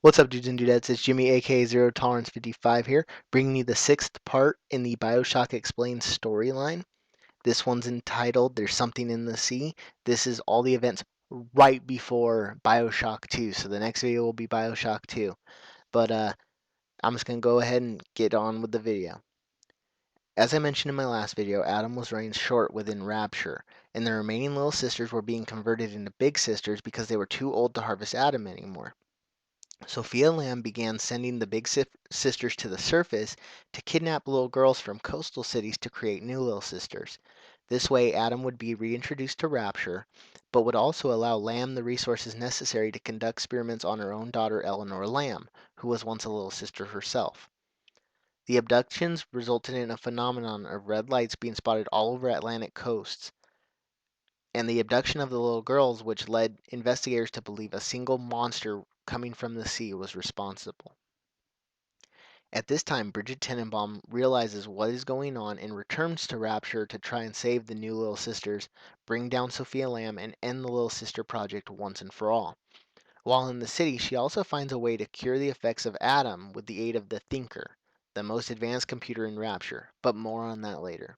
What's up, dudes and dudettes? It's Jimmy, aka Zero Tolerance 55 here, bringing you the sixth part in the Bioshock Explained storyline. This one's entitled There's Something in the Sea. This is all the events right before Bioshock 2, so the next video will be Bioshock 2. But I'm just going to go ahead and get on with the video. As I mentioned in my last video, Adam was running short within Rapture, and the remaining little sisters were being converted into big sisters because they were too old to harvest Adam anymore. Sophia Lamb began sending the big sisters to the surface to kidnap little girls from coastal cities to create new little sisters. This way, Adam would be reintroduced to Rapture, but would also allow Lamb the resources necessary to conduct experiments on her own daughter Eleanor Lamb, who was once a little sister herself. The abductions resulted in a phenomenon of red lights being spotted all over Atlantic coasts, and the abduction of the little girls, which led investigators to believe a single monster coming from the sea was responsible. At this time, Bridget Tenenbaum realizes what is going on and returns to Rapture to try and save the new Little Sisters, bring down Sophia Lamb, and end the Little Sister Project once and for all. While in the city, she also finds a way to cure the effects of Adam with the aid of the Thinker, the most advanced computer in Rapture, but more on that later.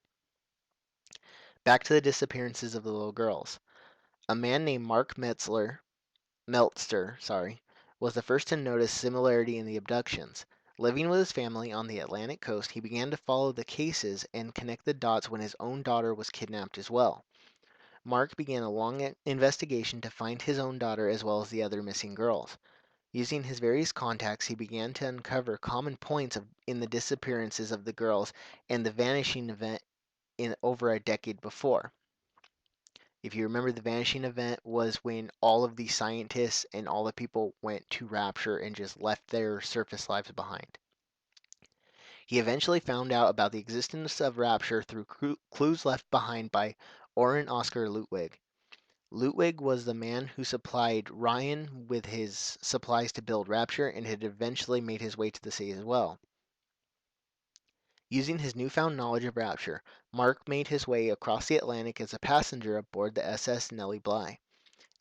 Back to the disappearances of the little girls. A man named Mark Meltzer, was the first to notice similarity in the abductions. Living with his family on the Atlantic coast, he began to follow the cases and connect the dots when his own daughter was kidnapped as well. Mark began a long investigation to find his own daughter as well as the other missing girls. Using his various contacts, he began to uncover common points in the disappearances of the girls and the vanishing event in over a decade before. If you remember, the vanishing event was when all of the scientists and all the people went to Rapture and just left their surface lives behind. He eventually found out about the existence of Rapture through clues left behind by Orrin Oscar Lutwig. Lutwig was the man who supplied Ryan with his supplies to build Rapture and had eventually made his way to the sea as well. Using his newfound knowledge of Rapture, Mark made his way across the Atlantic as a passenger aboard the SS Nellie Bly.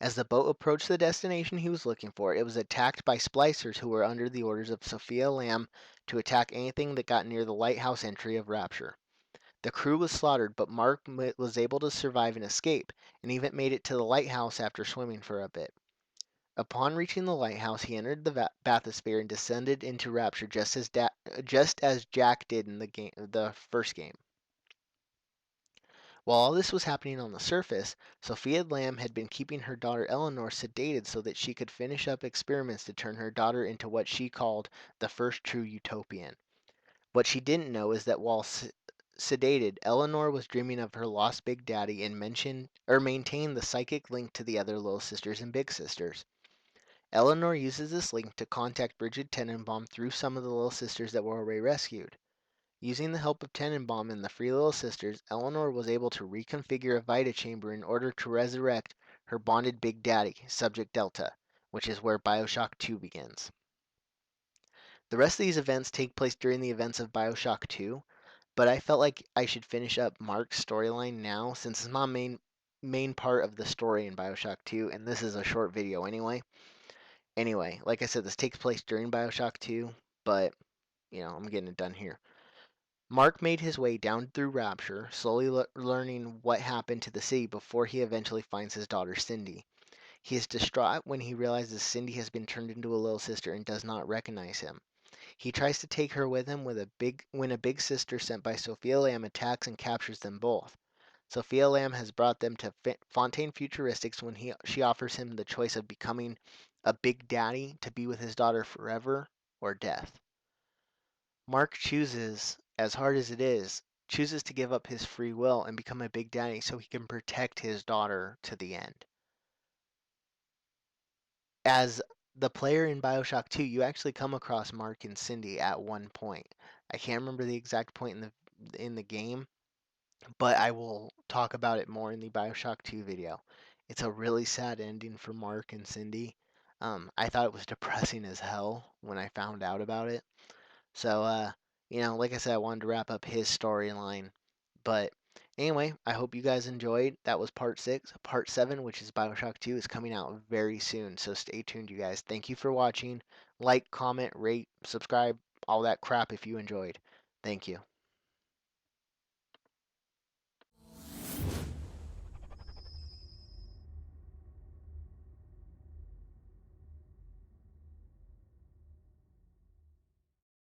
As the boat approached the destination he was looking for, it was attacked by splicers who were under the orders of Sophia Lamb to attack anything that got near the lighthouse entry of Rapture. The crew was slaughtered, but Mark was able to survive and escape, and even made it to the lighthouse after swimming for a bit. Upon reaching the lighthouse, he entered the bathysphere and descended into Rapture just as Jack did in the first game. While all this was happening on the surface, Sophia Lamb had been keeping her daughter Eleanor sedated so that she could finish up experiments to turn her daughter into what she called the first true utopian. What she didn't know is that while sedated, Eleanor was dreaming of her lost big daddy and maintained the psychic link to the other little sisters and big sisters. Eleanor uses this link to contact Bridget Tenenbaum through some of the little sisters that were already rescued. Using the help of Tenenbaum and the Free Little Sisters, Eleanor was able to reconfigure a Vita chamber in order to resurrect her bonded Big Daddy, Subject Delta, which is where Bioshock 2 begins. The rest of these events take place during the events of Bioshock 2, but I felt like I should finish up Mark's storyline now since it's my main part of the story in Bioshock 2, and this is a short video anyway. Anyway, like I said, this takes place during Bioshock 2, but, I'm getting it done here. Mark made his way down through Rapture, slowly learning what happened to the city before he eventually finds his daughter Cindy. He is distraught when he realizes Cindy has been turned into a little sister and does not recognize him. He tries to take her with him when a big sister sent by Sophia Lamb attacks and captures them both. Sophia Lamb has brought them to Fontaine Futuristics when she offers him the choice of becoming a big daddy to be with his daughter forever or death. Mark chooses, as hard as it is, chooses to give up his free will and become a big daddy so he can protect his daughter to the end. As the player in Bioshock 2, you actually come across Mark and Cindy at one point. I can't remember the exact point in the game, but I will talk about it more in the Bioshock 2 video. It's a really sad ending for Mark and Cindy. I thought it was depressing as hell when I found out about it. So, like I said, I wanted to wrap up his storyline, but Anyway, I hope you guys enjoyed. That was part 6. Part 7, which is Bioshock 2, is coming out very soon, so stay tuned, you guys. Thank you for watching. Like, comment, rate, subscribe, all that crap if you enjoyed. Thank you.